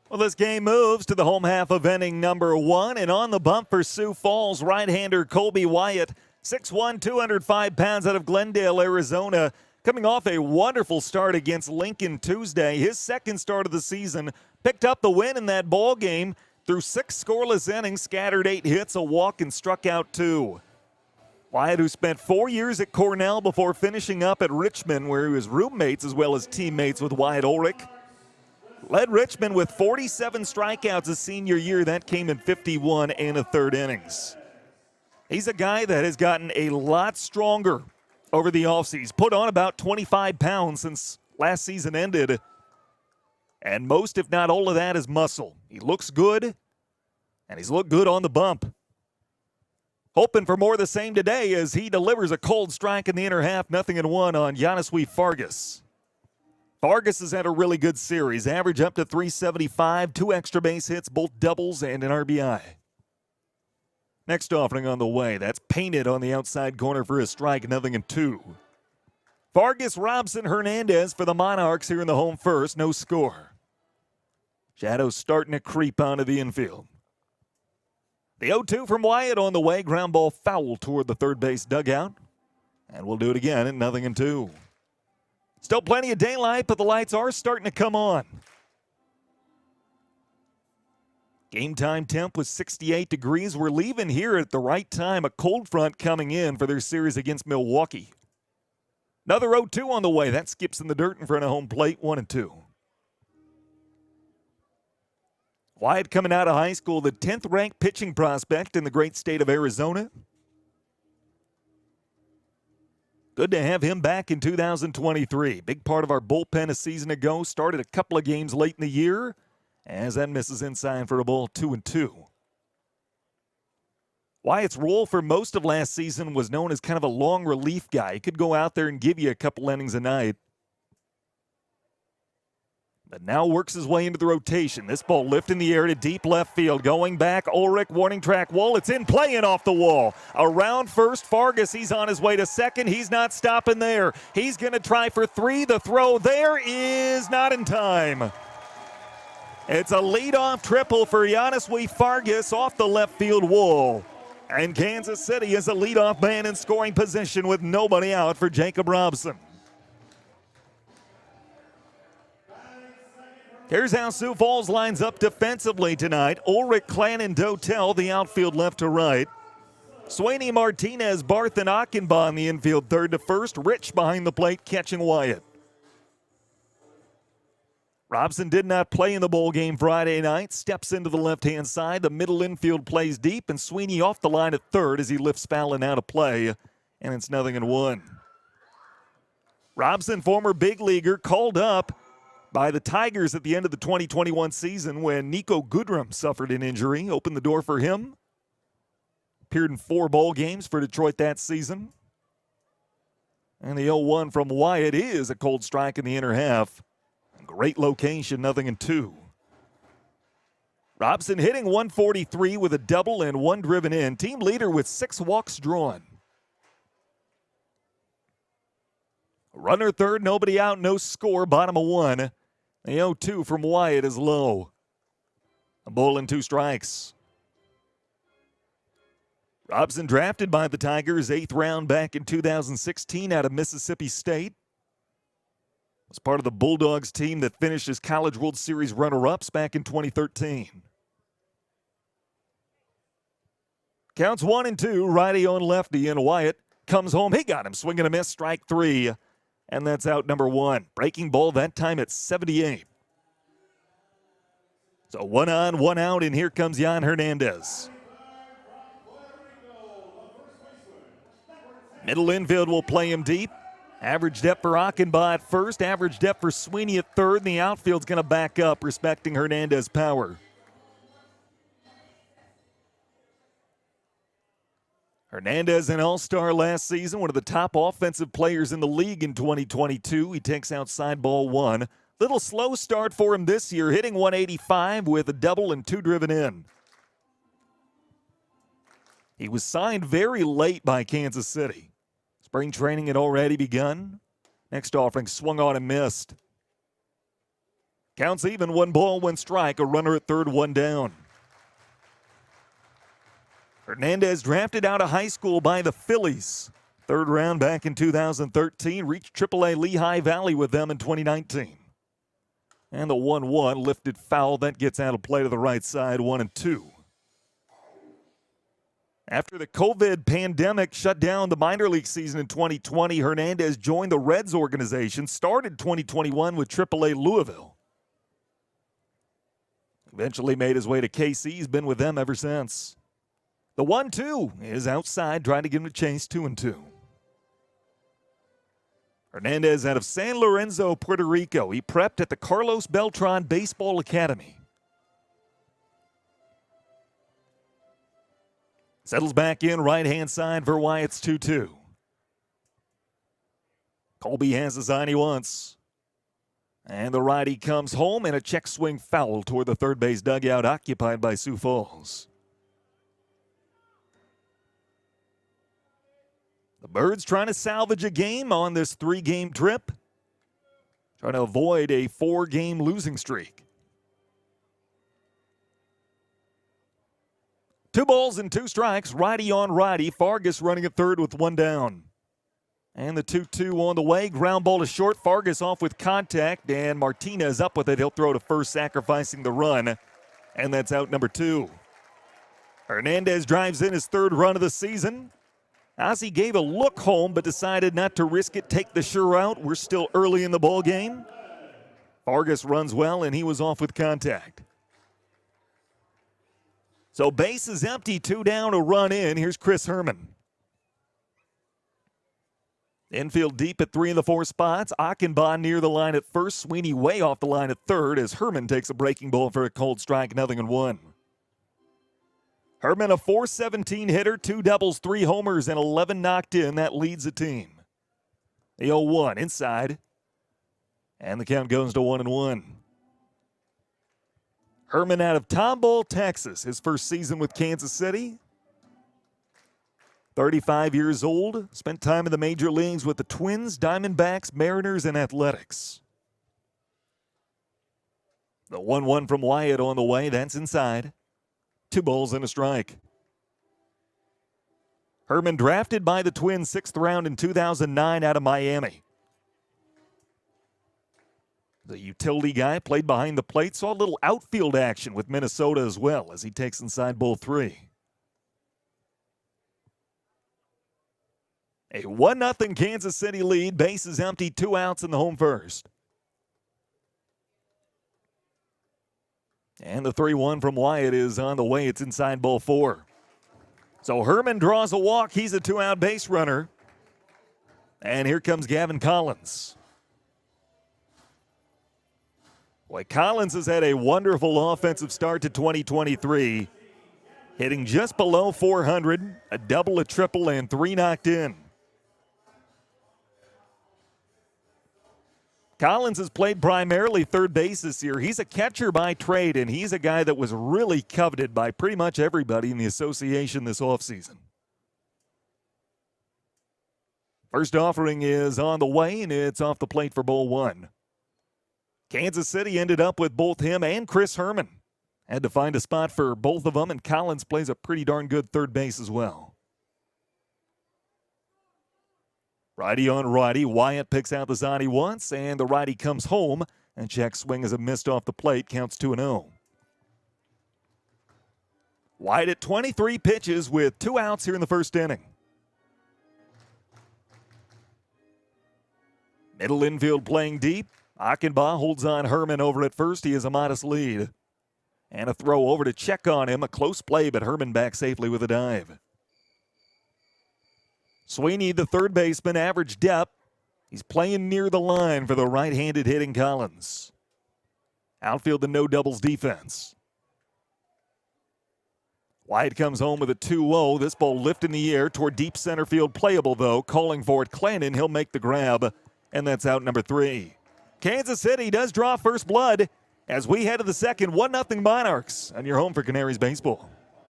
Well, this game moves to the home half of inning number 1, and on the bump for Sioux Falls, right-hander Colby Wyatt, 6'1", 205 pounds out of Glendale, Arizona, coming off a wonderful start against Lincoln Tuesday. His second start of the season, picked up the win in that ball game through 6 scoreless innings, scattered 8 hits, a walk, and struck out 2. Wyatt, who spent 4 years at Cornell before finishing up at Richmond, where he was roommates as well as teammates with Wyatt Ulrich, led Richmond with 47 strikeouts his senior year. That came in 51 1/3 innings. He's a guy that has gotten a lot stronger over the offseason. He's put on about 25 pounds since last season ended. And most, if not all of that, is muscle. He looks good, and he's looked good on the bump. Hoping for more of the same today as he delivers a cold strike in the inner half, 0-1 on Yaniswi Fargas. Fargas has had a really good series, average up to 375, 2 extra base hits, both doubles, and an RBI. Next offering on the way, that's painted on the outside corner for a strike, 0-2. Fargas, Robson, Hernandez for the Monarchs here in the home first, no score. Shadows starting to creep onto the infield. The 0-2 from Wyatt on the way, ground ball foul toward the third base dugout. And we'll do it again at 0-2. Still plenty of daylight, but the lights are starting to come on. Game time temp was 68 degrees. We're leaving here at the right time. A cold front coming in for their series against Milwaukee. Another 0-2 on the way. That skips in the dirt in front of home plate, 1-2. Wyatt coming out of high school, the 10th ranked pitching prospect in the great state of Arizona. Good to have him back in 2023. Big part of our bullpen a season ago. Started a couple of games late in the year. As that misses inside for a ball, 2-2. Wyatt's role for most of last season was known as kind of a long relief guy. He could go out there and give you a couple innings a night. But now works his way into the rotation. This ball lifted in the air to deep left field. Going back, Ulrich, warning track wall. It's in play and off the wall. Around first, Fargas, he's on his way to second. He's not stopping there. He's going to try for 3. The throw there is not in time. It's a leadoff triple for Yaniswi Fargas off the left field wall. And Kansas City is a leadoff man in scoring position with nobody out for Jacob Robson. Here's how Sioux Falls lines up defensively tonight. Ulrich, Clan, and Dotel, the outfield left to right. Sweeney, Martinez, Barth, and Achenbaugh in the infield third to first. Rich behind the plate catching Wyatt. Robson did not play in the bowl game Friday night. Steps into the left-hand side. The middle infield plays deep, and Sweeney off the line at third as he lifts Spallin out of play, and it's 0-1. Robson, former big leaguer, called up by the Tigers at the end of the 2021 season when Nico Goodrum suffered an injury. Opened the door for him. Appeared in 4 ball games for Detroit that season. And the 0-1 from Wyatt is a cold strike in the inner half. Great location, 0-2. Robson hitting 143 with a double and 1 driven in. Team leader with 6 walks drawn. Runner third, nobody out, no score, bottom of 1. The 0-2 from Wyatt is low. A ball and 2 strikes. Robson drafted by the Tigers, 8th round back in 2016 out of Mississippi State. Was part of the Bulldogs team that finished as College World Series runner-ups back in 2013. Counts 1-2, righty on lefty, and Wyatt comes home. He got him, swing and a miss, strike 3. And that's out number 1. Breaking ball that time at 78. So 1 on, 1 out, and here comes Jan Hernandez. Middle infield will play him deep. Average depth for Achenbaugh at first, average depth for Sweeney at third, and the outfield's going to back up, respecting Hernandez's power. Hernandez, an all-star last season, one of the top offensive players in the league in 2022. He takes outside ball 1. Little slow start for him this year, hitting 185 with a double and 2 driven in. He was signed very late by Kansas City. Spring training had already begun. Next offering swung on and missed. Counts even, 1 ball, 1 strike, a runner at third, 1 down. Hernandez drafted out of high school by the Phillies. Third round back in 2013, reached AAA Lehigh Valley with them in 2019. And the 1-1 lifted foul. That gets out of play to the right side, 1-2. After the COVID pandemic shut down the minor league season in 2020, Hernandez joined the Reds organization, started 2021 with AAA Louisville. Eventually made his way to KC. He's been with them ever since. The 1-2 is outside, trying to give him a chase, 2-2. Hernandez out of San Lorenzo, Puerto Rico. He prepped at the Carlos Beltran Baseball Academy. Settles back in, right-hand side for Wyatt's 2-2. Colby has the sign he wants. And the righty comes home, and a check swing foul toward the third base dugout occupied by Sioux Falls. The Birds trying to salvage a game on this 3-game trip. Trying to avoid a 4-game losing streak. 2 balls and 2 strikes, righty on righty. Fargas running at third with 1 down. And the 2-2 on the way. Ground ball to short. Fargas off with contact, and Martinez up with it. He'll throw to first, sacrificing the run. And that's out number 2. Hernandez drives in his 3rd run of the season. Ozzie gave a look home, but decided not to risk it, take the sure route. We're still early in the ball game. Fargas runs well, and he was off with contact. So base is empty, 2 down, a run in. Here's Chris Herman. Infield deep at 3 of the 4 spots. Achenbach near the line at first. Sweeney way off the line at third as Herman takes a breaking ball for a cold strike, 0-1. Herman, a .417 hitter, 2 doubles, 3 homers, and 11 knocked in. That leads the team. The 0-1 inside. And the count goes to 1-1. Herman out of Tomball, Texas. His first season with Kansas City. 35 years old. Spent time in the major leagues with the Twins, Diamondbacks, Mariners, and Athletics. The 1-1 from Wyatt on the way. That's inside. 2 balls and a strike. Herman drafted by the Twins 6th round in 2009 out of Miami. The utility guy played behind the plate, saw a little outfield action with Minnesota as well as he takes inside ball 3. A 1-0 Kansas City lead. Base is empty, 2 outs in the home first. And the 3-1 from Wyatt is on the way. It's inside ball 4. So Herman draws a walk. He's a 2-out base runner. And here comes Gavin Collins. Boy, Collins has had a wonderful offensive start to 2023. Hitting just below 400, a double, a triple, and 3 knocked in. Collins has played primarily third base this year. He's a catcher by trade, and he's a guy that was really coveted by pretty much everybody in the association this offseason. First offering is on the way, and it's off the plate for ball 1. Kansas City ended up with both him and Chris Herman. Had to find a spot for both of them, and Collins plays a pretty darn good third base as well. Righty on righty. Wyatt picks out the zone he wants, and the righty comes home, and check swing is a missed off the plate, counts 2-0. Wyatt at 23 pitches with 2 outs here in the first inning. Middle infield playing deep. Achenbach holds on Herman over at first. He has a modest lead. And a throw over to check on him. A close play, but Herman back safely with a dive. Sweeney, the third baseman, average depth. He's playing near the line for the right-handed hitting Collins. Outfield the no doubles defense. Wyatt comes home with a 2-0. This ball lifted in the air toward deep center field. Playable, though. Calling for it. Clannon, he'll make the grab. And that's out number 3. Kansas City does draw first blood as we head to the second. 1-0 Monarchs on your home for Canaries baseball.